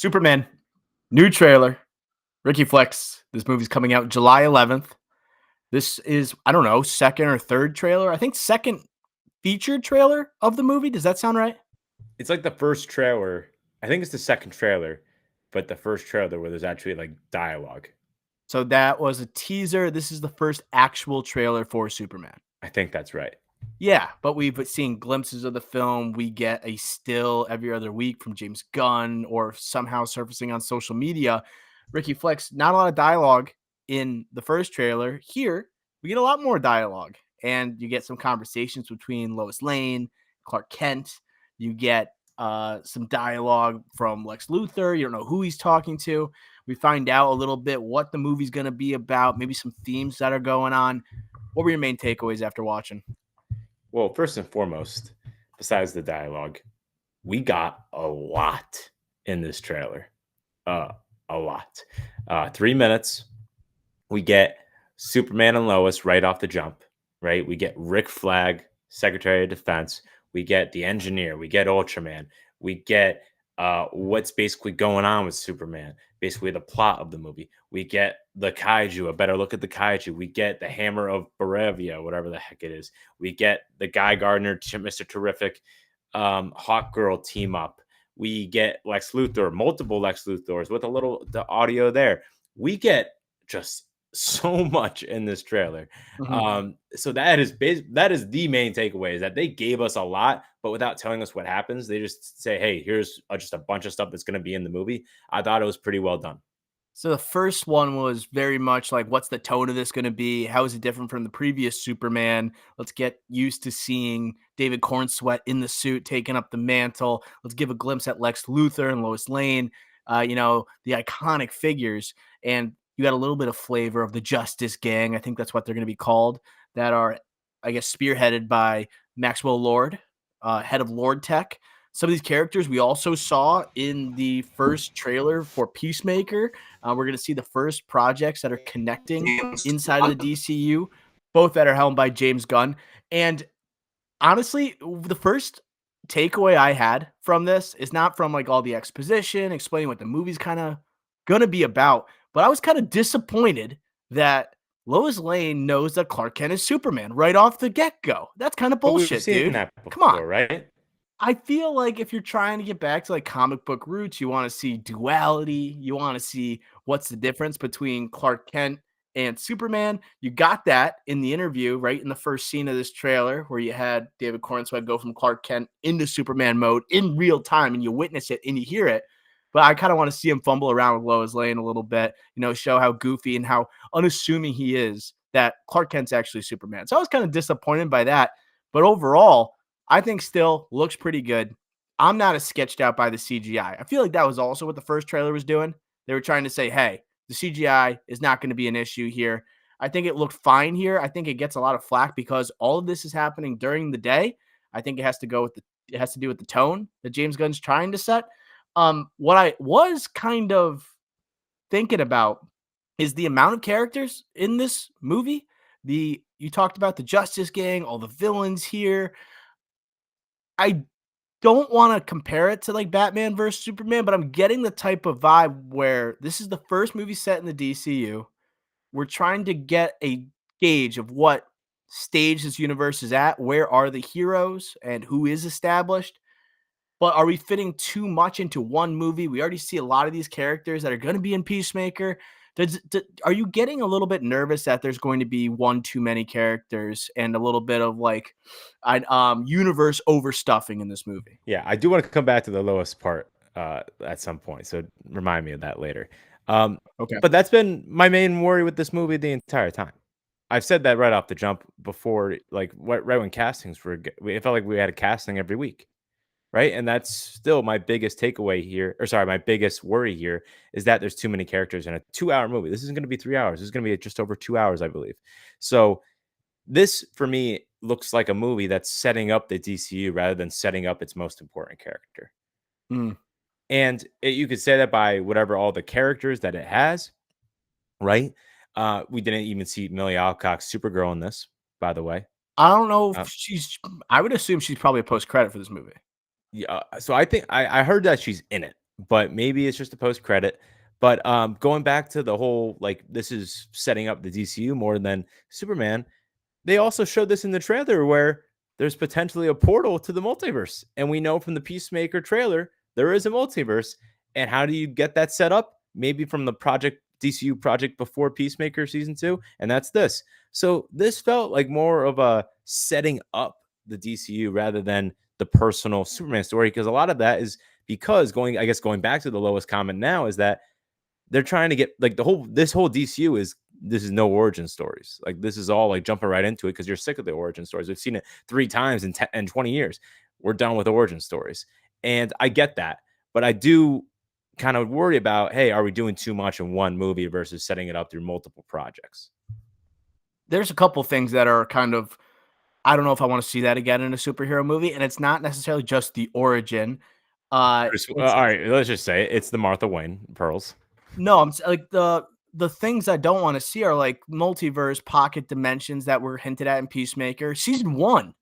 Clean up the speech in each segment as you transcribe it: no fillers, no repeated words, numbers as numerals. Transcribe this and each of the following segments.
Superman, new trailer. Ricky Flex. This movie's coming out July 11th. This is, I don't know, second or third trailer. I think second featured trailer of the movie. Does that sound right? It's like the first trailer. I think it's the second trailer, but the first trailer where there's actually like dialogue. So that was a teaser. This is the first actual trailer for Superman. I think that's right. Yeah, but we've seen glimpses of the film. We get a still every other week from James Gunn or somehow surfacing on social media. Ricky Flex, not a lot of dialogue in the first trailer. Here, we get a lot more dialogue, and you get some conversations between Lois Lane, Clark Kent. You get some dialogue from Lex Luthor. You don't know who he's talking to. We find out a little bit what the movie's going to be about, maybe some themes that are going on. What were your main takeaways after watching? Well, first and foremost, besides the dialogue, we got a lot in this trailer. A lot. 3 minutes. We get Superman and Lois right off the jump, right? We get Rick Flag, Secretary of Defense. We get the engineer. We get Ultraman. We get what's basically going on with Superman, basically the plot of the movie. We get the kaiju, a better look at the kaiju. We get the Hammer of Baravia, whatever the heck it is. We get the Guy Gardner, Mr. Terrific, Hawk Girl team up. We get Lex Luthor, multiple Lex Luthors with a little the audio there. We get just so much in this trailer. So that is the main takeaway, is that they gave us a lot, but without telling us what happens. They just say, hey, here's just a bunch of stuff that's going to be in the movie. I thought it was pretty well done. So the first one was very much like, what's the tone of this going to be? How is it different from the previous Superman? Let's get used to seeing David Cornsweet in the suit taking up the mantle. Let's give a glimpse at Lex Luthor and Lois Lane, the iconic figures. And you got a little bit of flavor of the Justice Gang. I think that's what they're going to be called, that are, I guess, spearheaded by Maxwell Lord, head of Lord Tech. Some of these characters we also saw in the first trailer for Peacemaker. We're going to see the first projects that are connecting inside of the DCU, both that are helmed by James Gunn. And honestly, the first takeaway I had from this is not from like all the exposition, explaining what the movie's kind of going to be about, but I was kind of disappointed that Lois Lane knows that Clark Kent is Superman right off the get-go. That's kind of But we've bullshit, seen dude. that before, Come on. right? I feel like if you're trying to get back to like comic book roots, you want to see duality. You want to see what's the difference between Clark Kent and Superman. You got that in the interview, right? In the first scene of this trailer, where you had David Cornsweet go from Clark Kent into Superman mode in real time, and you witness it and you hear it. But I kind of want to see him fumble around with Lois Lane a little bit, show how goofy and how unassuming he is, that Clark Kent's actually Superman. So I was kind of disappointed by that. But overall, I think still looks pretty good. I'm not as sketched out by the CGI. I feel like that was also what the first trailer was doing. They were trying to say, hey, the CGI is not going to be an issue here. I think it looked fine here. I think it gets a lot of flack because all of this is happening during the day. I think it has to do with the tone that James Gunn's trying to set. What I was kind of thinking about is the amount of characters in this movie. You talked about the Justice Gang, all the villains here. I don't want to compare it to like Batman versus Superman, but I'm getting the type of vibe where this is the first movie set in the DCU. We're trying to get a gauge of what stage this universe is at. Where are the heroes and who is established? But are we fitting too much into one movie? We already see a lot of these characters that are going to be in Peacemaker. Are you getting a little bit nervous that there's going to be one too many characters and a little bit of like universe overstuffing in this movie? Yeah, I do want to come back to the lowest part at some point, so remind me of that later. Okay. But that's been my main worry with this movie the entire time. I've said that right off the jump before, like right when castings were, it felt like we had a casting every week, right? And that's still my biggest takeaway here, or sorry, my biggest worry here is that there's too many characters in a 2-hour movie. This isn't going to be 3 hours. This is going to be just over 2 hours, I believe. So this, for me, looks like a movie that's setting up the DCU rather than setting up its most important character. Mm. And you could say that by whatever all the characters that it has, right? We didn't even see Millie Alcock's Supergirl in this, by the way. I don't know if I would assume she's probably a post-credit for this movie. Yeah, so I think I heard that she's in it. but maybe it's just a post credit. But going back to the whole like this is setting up the DCU more than Superman, they also showed this in the trailer where there's potentially a portal to the multiverse. And we know from the Peacemaker trailer, there is a multiverse. And how do you get that set up? Maybe from the project DCU project before Peacemaker season 2, and that's this. So this felt like more of a setting up the DCU rather than the personal Superman story because a lot of that is because going back to the lowest comment now is that they're trying to get like this whole DCU is this is no origin stories. Like this is all like jumping right into it because you're sick of the origin stories. We've seen it 3 times in 10 and 20 years. We're done with origin stories. And I get that. But I do kind of worry about, hey, are we doing too much in one movie versus setting it up through multiple projects? There's a couple things that are kind of I don't know if I want to see that again in a superhero movie, and it's not necessarily just the origin. It's All right, let's just say it's the Martha Wayne pearls. No, like the things I don't want to see are like multiverse pocket dimensions that were hinted at in Peacemaker season one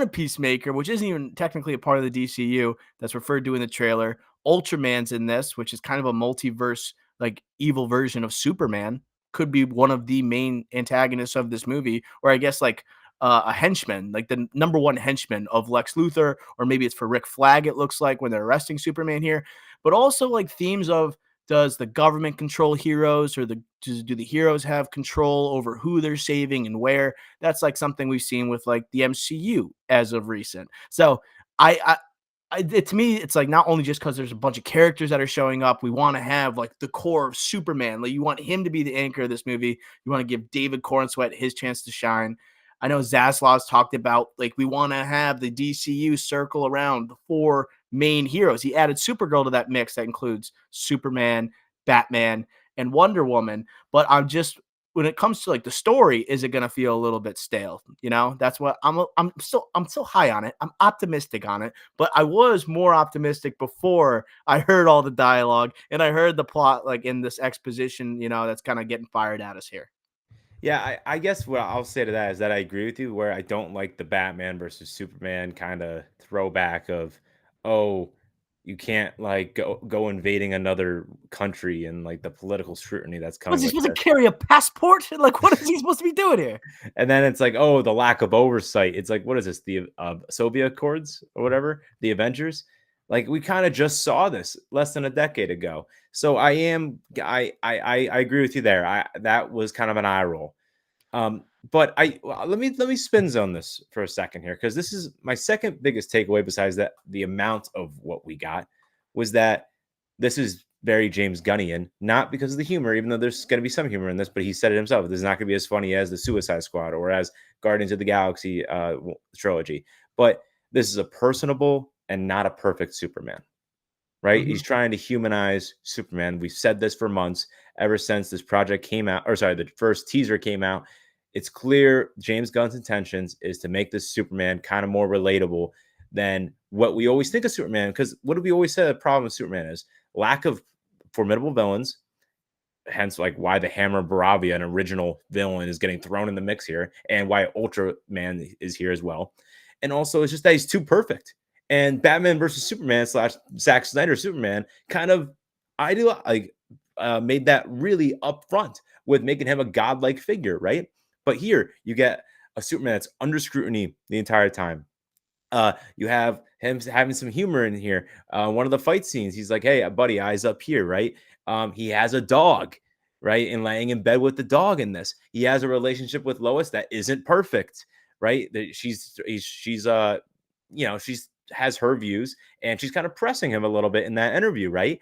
of Peacemaker, which isn't even technically a part of the DCU that's referred to in the trailer. Ultraman's in this, which is kind of a multiverse like evil version of Superman. Could be one of the main antagonists of this movie, or I guess like a henchman, like the number one henchman of Lex Luthor, or maybe it's for Rick Flag. It looks like when they're arresting Superman here, but also like themes of does the government control heroes or do the heroes have control over who they're saving and where? That's like something we've seen with like the MCU as of recent. So to me, it's like not only just because there's a bunch of characters that are showing up, we want to have like the core of Superman. Like you want him to be the anchor of this movie. You want to give David Cornsweet his chance to shine. I know Zaslav's talked about like we want to have the DCU circle around the four main heroes. He added Supergirl to that mix that includes Superman, Batman, and Wonder Woman. But I'm just when it comes to like the story, is it going to feel a little bit stale? You know, that's what I'm still high on it. I'm optimistic on it, but I was more optimistic before I heard all the dialogue and I heard the plot like in this exposition, you know, that's kind of getting fired at us here. Yeah, I guess what I'll say to that is that I agree with you where I don't like the Batman versus Superman kind of throwback of, oh, you can't like go invading another country and like the political scrutiny that's Was coming he with supposed to this. carry a passport? Like, what is he supposed to be doing here? And then it's like, oh, the lack of oversight. It's like, what is this? The Soviet Accords or whatever, the Avengers. Like we kind of just saw this less than a decade ago. So I agree with you there. That was kind of an eye roll. But let me spin zone this for a second here because this is my second biggest takeaway besides that the amount of what we got was that this is very James Gunnian, not because of the humor, even though there's going to be some humor in this, but he said it himself. This is not going to be as funny as the Suicide Squad or as Guardians of the Galaxy trilogy, but this is a personable and not a perfect Superman, right? He's Mhm. trying to humanize Superman. We've said this for months, ever since this project came out, or sorry, the first teaser came out. It's clear James Gunn's intentions is to make this Superman kind of more relatable than what we always think of Superman. Because what do we always say the problem with Superman is? Lack of formidable villains, hence like why the Hammer Baravia, an original villain, is getting thrown in the mix here, and why Ultraman is here as well. And also, it's just that he's too perfect. And Batman versus Superman slash Zack Snyder Superman kind of ideal like made that really upfront with making him a godlike figure, right? But here you get a Superman that's under scrutiny the entire time. You have him having some humor in here. One of the fight scenes, he's like, "Hey, buddy, eyes up here," right? He has a dog, right, and laying in bed with the dog in this. He has a relationship with Lois that isn't perfect, right? That she's has her views and she's kind of pressing him a little bit in that interview, right?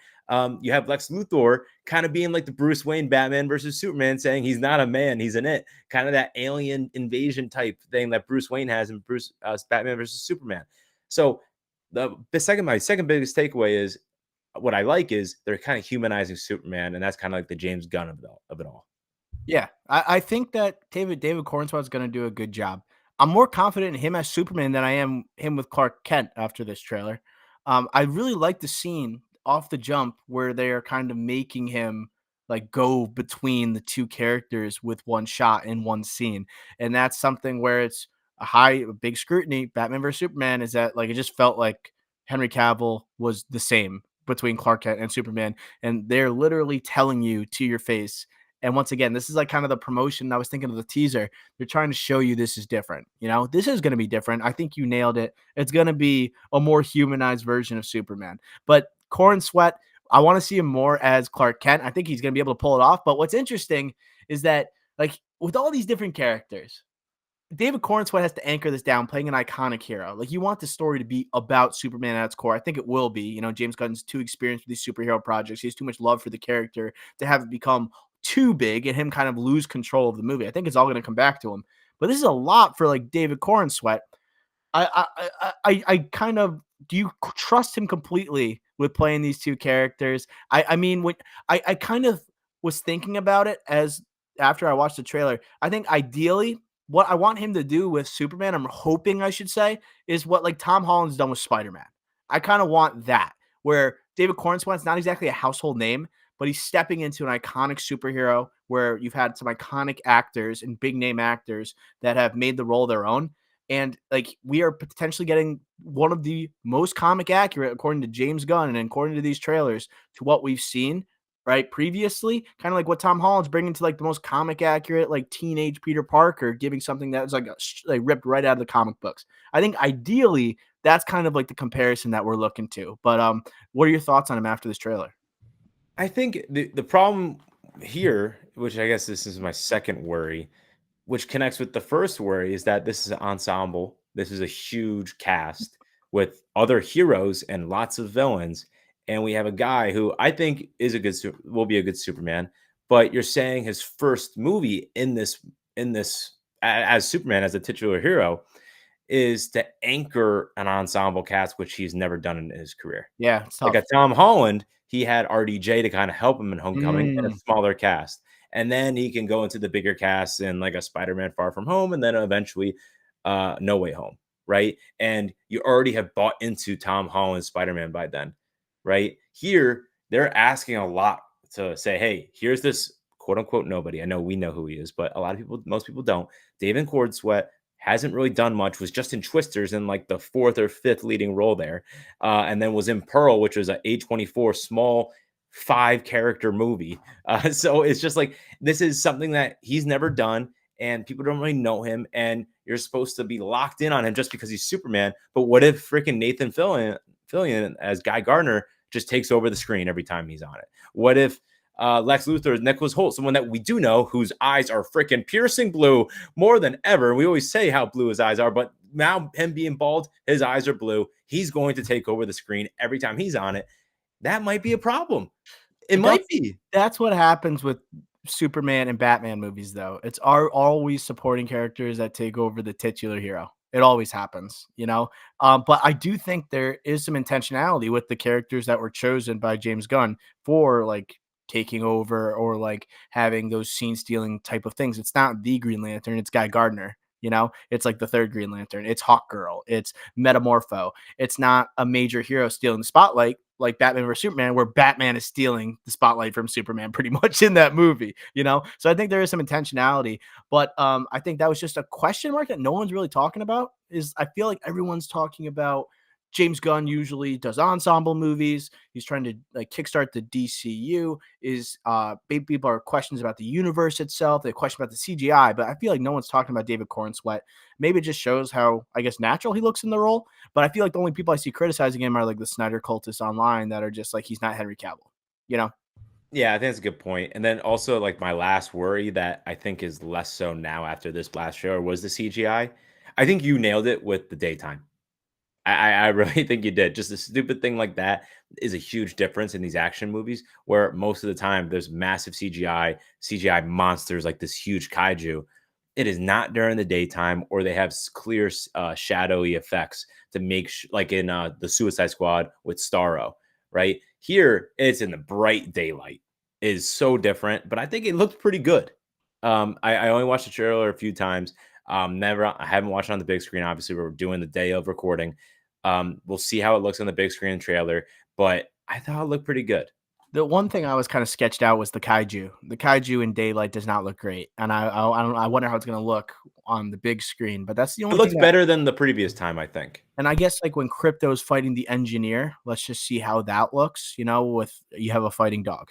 You have Lex Luthor kind of being like the Bruce Wayne Batman versus Superman, saying he's not a man, he's an it, kind of that alien invasion type thing that Bruce Wayne has in Batman versus Superman. So my second biggest takeaway is what I like is they're kind of humanizing Superman, and that's kind of like the James Gunn of it all. Yeah, I think that David Cornswell is going to do a good job. I'm more confident in him as Superman than I am him with Clark Kent after this trailer. I really like the scene off the jump where they are kind of making him like go between the two characters with one shot in one scene, and that's something where it's a big scrutiny. Batman versus Superman is that like it just felt like Henry Cavill was the same between Clark Kent and Superman, and they're literally telling you to your face. And once again, this is like kind of the promotion. I was thinking of the teaser. They're trying to show you this is different. This is going to be different. I think you nailed it. It's going to be a more humanized version of Superman. But Corn Sweat, I want to see him more as Clark Kent. I think he's going to be able to pull it off. But what's interesting is that, like, with all these different characters, David Cornsweet has to anchor this down, playing an iconic hero. Like, you want the story to be about Superman at its core. I think it will be. James Gunn's too experienced with these superhero projects. He has too much love for the character to have it become too big and him kind of lose control of the movie. I think it's all going to come back to him. But this is a lot for like David Cornsweet. I kind of, do you trust him completely with playing these two characters? I mean, when I kind of was thinking about it as after I watched the trailer. I think ideally what I want him to do with Superman, I'm hoping I should say, is what like Tom Holland's done with Spider-Man. I kind of want that, where David Cornsweet's not exactly a household name, but he's stepping into an iconic superhero where you've had some iconic actors and big name actors that have made the role their own. And like, we are potentially getting one of the most comic accurate, according to James Gunn and according to these trailers, to what we've seen right previously, kind of like what Tom Holland's bringing to like the most comic accurate, like teenage Peter Parker, giving something that was like ripped right out of the comic books. I think ideally that's kind of like the comparison that we're looking to. But what are your thoughts on him after this trailer? I think the problem here, which I guess this is my second worry, which connects with the first worry, is that this is an ensemble. This is a huge cast with other heroes and lots of villains, and we have a guy who I think is a will be a good Superman. But you're saying his first movie as Superman, as a titular hero, is to anchor an ensemble cast, which he's never done in his career. Yeah, it's Like tough. a Tom Holland, he had RDJ to kind of help him in Homecoming and a Mm. smaller cast. And then he can go into the bigger cast in like a Spider-Man Far From Home and then eventually No Way Home, right? And you already have bought into Tom Holland's Spider-Man by then, right? Here, they're asking a lot to say, hey, here's this quote unquote nobody. I know we know who he is, but most people don't. David Cordsweat hasn't really done much, was just in Twisters in like the fourth or fifth leading role there. And then was in Pearl, which was an A24 small 5 character movie. So it's just like, this is something that he's never done and people don't really know him. And you're supposed to be locked in on him just because he's Superman. But what if freaking Nathan Fillion as Guy Gardner just takes over the screen every time he's on it? What if Lex Luthor is Nicholas Holt, someone that we do know whose eyes are freaking piercing blue more than ever. We always say how blue his eyes are, but now him being bald, his eyes are blue. He's going to take over the screen every time he's on it. That might be a problem. It But might be. that's what happens with Superman and Batman movies, though. It's always supporting characters that take over the titular hero. It always happens. But I do think there is some intentionality with the characters that were chosen by James Gunn for like taking over or like having those scene stealing type of things. It's not the Green Lantern, it's Guy Gardner. It's like the third Green Lantern. It's Hawkgirl. It's Metamorpho. It's not a major hero stealing the spotlight like Batman vs Superman, where Batman is stealing the spotlight from Superman pretty much in that movie. So I think there is some intentionality, but I think that was just a question mark that no one's really talking about. Is I feel like everyone's talking about James Gunn usually does ensemble movies. He's trying to like kickstart the DCU. People are questions about the universe itself. They question about the CGI, but I feel like no one's talking about David Cornsweet. Maybe it just shows how, I guess, natural he looks in the role. But I feel like the only people I see criticizing him are like the Snyder cultists online that are just like, he's not Henry Cavill, you know? Yeah, I think that's a good point. And then also, like, my last worry that I think is less so now after this last show was the CGI. I think you nailed it with the daytime. I really think you did. Just a stupid thing like that is a huge difference in these action movies where most of the time there's massive CGI monsters like this huge kaiju. It is not during the daytime, or they have clear shadowy effects to make like in the Suicide Squad with Starro. Right here, it's in the bright daylight. It is so different, but I think it looked pretty good. I only watched the trailer a few times. I haven't watched it on the big screen. Obviously, we're doing the day of recording. We'll see how it looks on the big screen trailer, but I thought it looked pretty good. The one thing I was kind of sketched out was the kaiju. The kaiju in daylight does not look great, and I wonder how it's going to look on the big screen. But that's the It only looks thing that, better than the previous time, I think. and I guess like when Crypto's fighting the engineer, let's just see how that looks, with you have a fighting dog,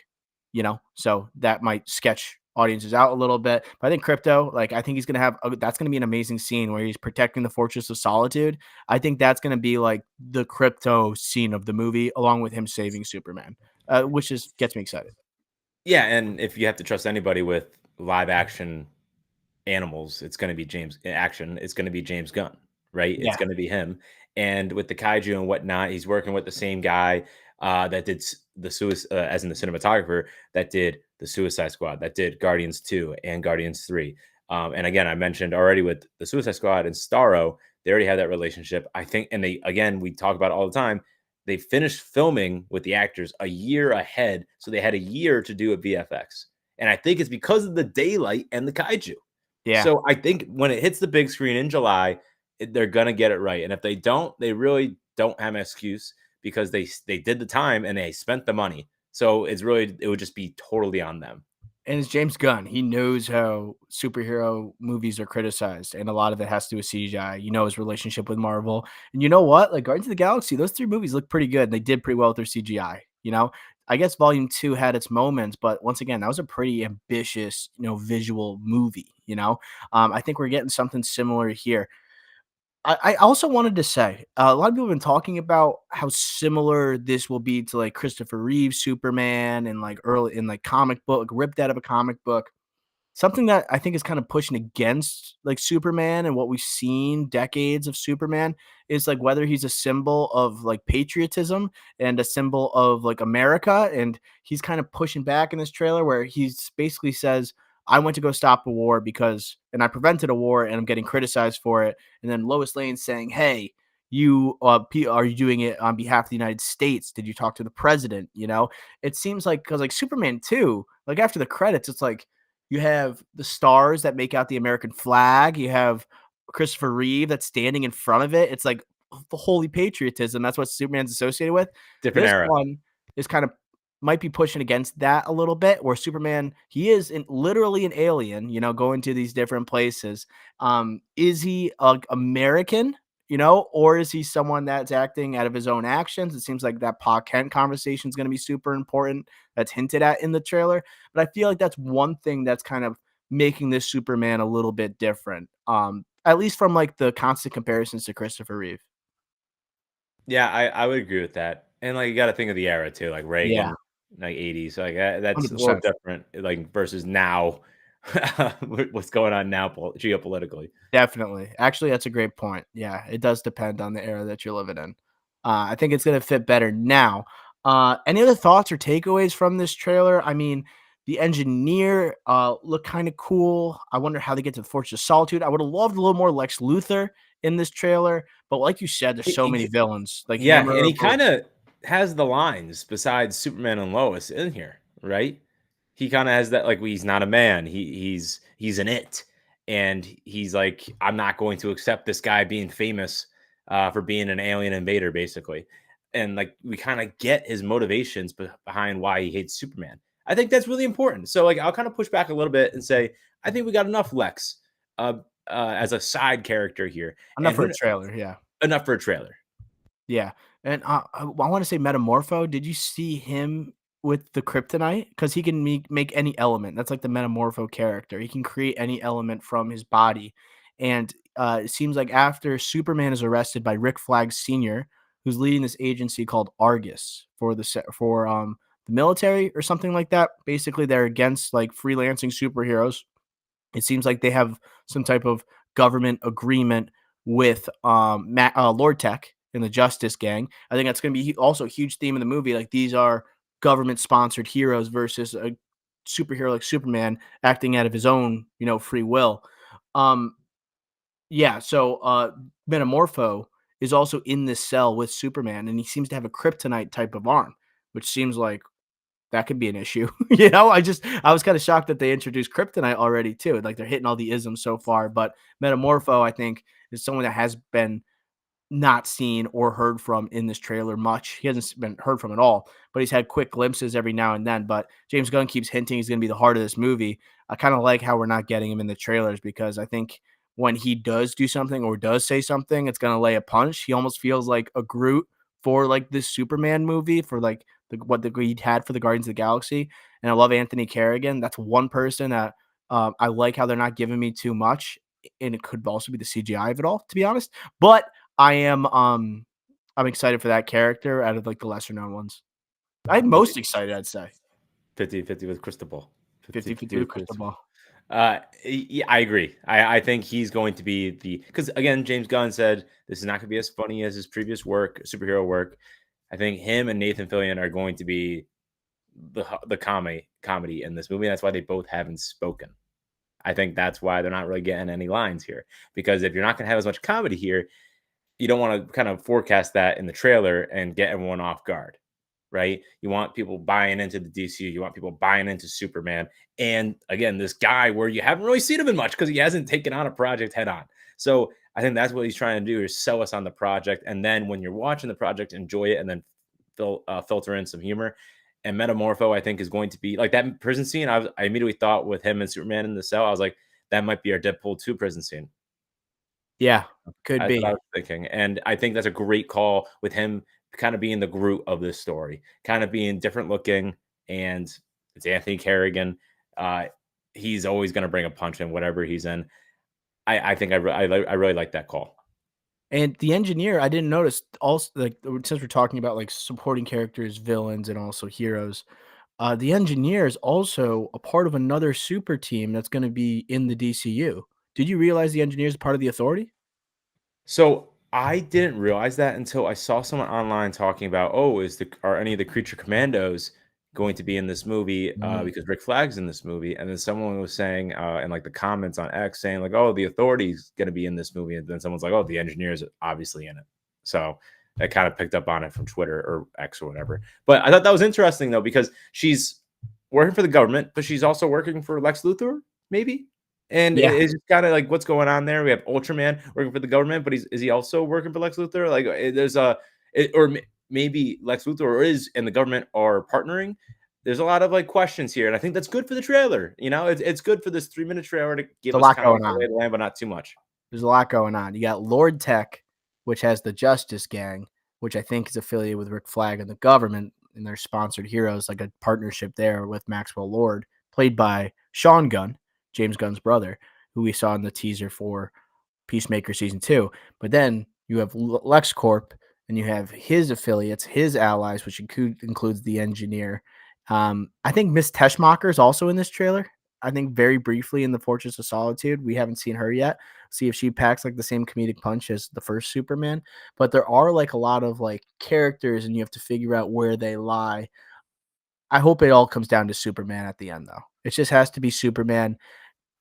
so that might sketch audiences out a little bit. But I think Crypto, like, I think he's gonna have that's gonna be an amazing scene where he's protecting the Fortress of Solitude. I think that's gonna be like the Crypto scene of the movie, along with him saving Superman, which is gets me excited. Yeah, and if you have to trust anybody with live action animals, it's gonna be it's gonna be James Gunn, right? It's Yeah, gonna be him. And with the kaiju and whatnot, he's working with the same guy that did the suicide, as in the cinematographer that did the Suicide Squad, that did Guardians 2 and Guardians 3. And again, I mentioned already with the Suicide Squad and Starro, they already have that relationship. I think, and they again, we talk about it all the time. They finished filming with the actors a year ahead, so they had a year to do a VFX. And I think it's because of the daylight and the kaiju. yeah. So I think when it hits the big screen in July, they're gonna get it right. And if they don't, they really don't have an excuse because they did the time and they spent the money. So it would just be totally on them. And it's James Gunn. He knows how superhero movies are criticized, and a lot of it has to do with CGI. His relationship with Marvel. And you know what? Like Guardians of the Galaxy, those three movies look pretty good. They did pretty well with their CGI. I guess Volume 2 had its moments, but once again, that was a pretty ambitious, visual movie. I think we're getting something similar here. I also wanted to say, a lot of people have been talking about how similar this will be to like Christopher Reeve's Superman and like early in like comic book, ripped out of a comic book. Something that I think is kind of pushing against like Superman and what we've seen decades of Superman is like whether he's a symbol of like patriotism and a symbol of like America. And he's kind of pushing back in this trailer where he's basically says, I went to go stop a war and I prevented a war and I'm getting criticized for it. And then Lois Lane saying, hey, are you doing it on behalf of the United States? Did you talk to the president? It seems like because like Superman 2, like after the credits, it's like, you have the stars that make out the American flag. You have Christopher Reeve that's standing in front of it. It's like the holy patriotism. That's what Superman's associated with. Different This era. one is kind of might be pushing against that a little bit, where Superman, he is literally an alien, going to these different places. Is he American, or is he someone that's acting out of his own actions? It seems like that Pa Kent conversation is going to be super important. That's hinted at in the trailer. But I feel like that's one thing that's kind of making this Superman a little bit different. At least from like the constant comparisons to Christopher Reeve. Yeah, I would agree with that. And like you got to think of the era too, like Yeah, Reagan, like 80s. Like that's a little 100%. different, like versus now, what's going on now geopolitically. Definitely. Actually, that's a great point. Yeah, it does depend on the era that you're living in. I think it's gonna fit better now. Any other thoughts or takeaways from this trailer? I mean, the engineer looked kind of cool. I wonder how they get to the Fortress of Solitude. I would have loved a little more Lex Luthor in this trailer, but like you said, there's so many villains. Like Yeah, and Hammer. he kinda has the lines besides Superman and Lois in here, right? He kinda has that, like, he's not a man, he's an it, and he's like, "I'm not going to accept this guy being famous, for being an alien invader," basically, and, like, we kinda get his motivations behind why he hates Superman. I think that's really important, so, like, I'll kinda push back a little bit and say, I think we got enough Lex, as a side character here, Enough and for who a trailer. Yeah. enough for a trailer. Yeah, and, I wanna say Metamorpho, did you see him with the kryptonite? Because he can make any element, that's like the Metamorpho character, he can create any element from his body, and, it seems like after Superman is arrested by Rick Flag Sr., who's leading this agency called Argus the military or something like that. Basically, they're against, like, freelancing superheroes. It seems like they have some type of government agreement with Lord Tech and the Justice Gang. I think that's going to be also a huge theme in the movie. Like these are government sponsored heroes versus a superhero like Superman acting out of his own, free will. Um, yeah. So Metamorpho is also in this cell with Superman, and he seems to have a kryptonite type of arm, which seems like that could be an issue. I was kind of shocked that they introduced Kryptonite already too. Like they're hitting all the isms so far, but Metamorpho, I think, is someone that has been not seen or heard from in this trailer much. He hasn't been heard from at all, but he's had quick glimpses every now and then. But James Gunn keeps hinting he's going to be the heart of this movie. I kind of like how we're not getting him in the trailers because I think when he does do something or does say something, it's gonna lay a punch. He almost feels like a Groot for like this Superman movie for like what the he had for the Guardians of the Galaxy. And I love Anthony Carrigan. That's one person that I like how they're not giving me too much, and it could also be the CGI of it all, to be honest. But I am I'm excited for that character out of like the lesser known ones. I'm most excited, I'd say. 50-50 with Cristobal. 50-50 50-50 with with Crystal Cristobal. Ball. Yeah, I agree. I think he's going to be because again, James Gunn said this is not going to be as funny as his previous work, superhero work. I think him and Nathan Fillion are going to be the comedy in this movie. That's why they both haven't spoken. I think that's why they're not really getting any lines here because if you're not going to have as much comedy here, you don't want to kind of forecast that in the trailer and get everyone off guard, right? You want people buying into the DCU, you want people buying into Superman. And again, this guy where you haven't really seen him in much because he hasn't taken on a project head on. So I think that's what he's trying to do is sell us on the project. And then when you're watching the project, enjoy it and then filter in some humor. And Metamorpho, I think, is going to be like that prison scene. I immediately thought with him and Superman in the cell, I was like, that might be our Deadpool 2 prison scene. Yeah, could That's what I be. was thinking, and I think that's a great call with him kind of being the Groot of this story, kind of being different looking, and it's Anthony Carrigan. Uh, he's always going to bring a punch in whatever he's in. I think I really like that call. And the engineer, I didn't notice also like since we're talking about like supporting characters, villains, and also heroes. The engineer is also a part of another super team that's going to be in the DCU. Did you realize the engineer is part of the Authority? So I didn't realize that until I saw someone online talking about, oh, are any of the creature commandos going to be in this movie Mm. because Rick Flag's in this movie, and then someone was saying in like the comments on X saying like, oh, the authority's going to be in this movie, and then someone's like, oh, the engineers are obviously in it. So I kind of picked up on it from Twitter or X or whatever. But I thought that was interesting though because she's working for the government, but she's also working for Lex Luthor, maybe. And Yeah, it's just kind of like what's going on there. We have Ultraman working for the government, but is he also working for Lex Luthor? Like there's maybe Lex Luthor is and the government are partnering. There's a lot of like questions here, and I think that's good for the trailer. You know, it's good for this 3 minute trailer to there's give a us lot kind of like going the lay on. of the land, but not too much. There's a lot going on. You got Lord Tech, which has the Justice Gang, which I think is affiliated with Rick Flag and the government, and their sponsored heroes, like a partnership there with Maxwell Lord, played by Sean Gunn, James Gunn's brother, who we saw in the teaser for Peacemaker season 2. But then you have LexCorp and you have his affiliates, his allies, which includes the engineer. I think Miss Teschmacher is also in this trailer. I think very briefly in the Fortress of Solitude. We haven't seen her yet. See if she packs like the same comedic punch as the first Superman. But there are like a lot of like characters, and you have to figure out where they lie. I hope it all comes down to Superman at the end, though. It just has to be Superman,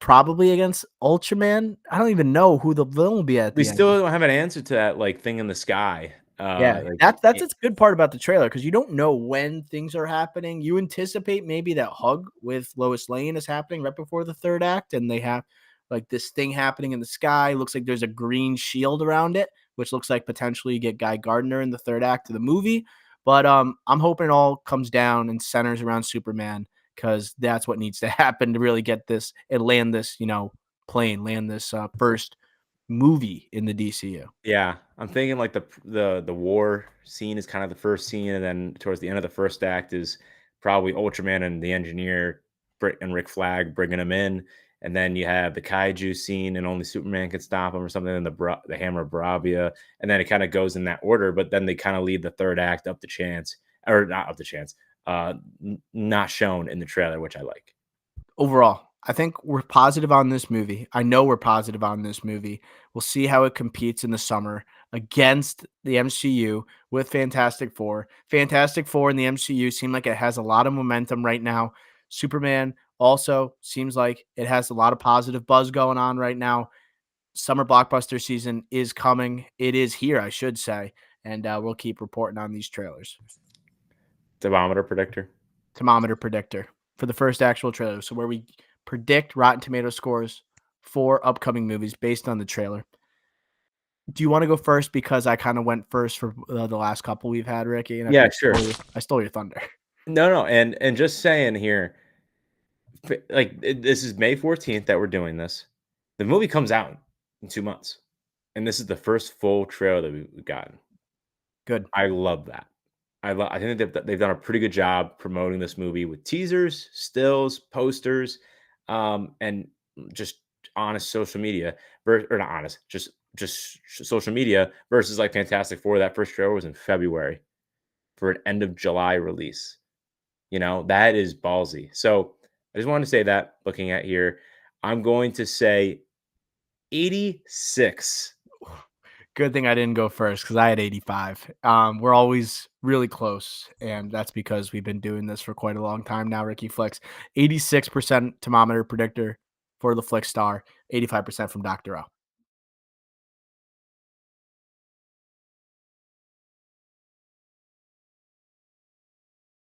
probably against Ultraman. I don't even know who the villain will be at We the end. still don't have an answer to that like thing in the sky. Yeah, Like that's a good part about the trailer because you don't know when things are happening. You anticipate maybe that hug with Lois Lane is happening right before the third act, and they have like this thing happening in the sky. Looks like there's a green shield around it, which looks like potentially you get Guy Gardner in the third act of the movie. But I'm hoping it all comes down and centers around Superman because that's what needs to happen to really get this and land this, plane, land this first movie in the DCU. yeah, I'm thinking like the war scene is kind of the first scene, and then towards the end of the first act is probably Ultraman and the engineer and Rick Flag bringing him in, and then you have the kaiju scene, and only Superman can stop him or something, and the Hammer of Bravia, and then it kind of goes in that order. But then they kind of leave the third act up to chance, or not up to chance, not shown in the trailer, which I like. Overall, I think we're positive on this movie. I know we're positive on this movie. We'll see how it competes in the summer against the MCU with Fantastic Four. Fantastic Four and the MCU seem like it has a lot of momentum right now. Superman also seems like it has a lot of positive buzz going on right now. Summer blockbuster season is coming. It is here, I should say. And we'll keep reporting on these trailers. Thermometer predictor. Thermometer predictor for the first actual trailer. So where we predict Rotten Tomato scores for upcoming movies based on the trailer. Do you want to go first because I kind of went first for the last couple we've had, Ricky, and I Yeah, kind of sure. I stole your thunder. No, no, and just saying here, this is May 14th that we're doing this. The movie comes out in 2 months, and this is the first full trailer that we've gotten. Good. I love that. I think they've done a pretty good job promoting this movie with teasers, stills, posters, and just honest social media or not honest, social media versus like Fantastic Four. That first trailer was in February for an end of July release. That is ballsy. So I just wanted to say that looking at here, I'm going to say 86. Good thing I didn't go first because I had 85. We're always really close, and that's because we've been doing this for quite a long time now, Ricky Flex. 86% thermometer predictor for the Flick Star, 85% from Dr. O.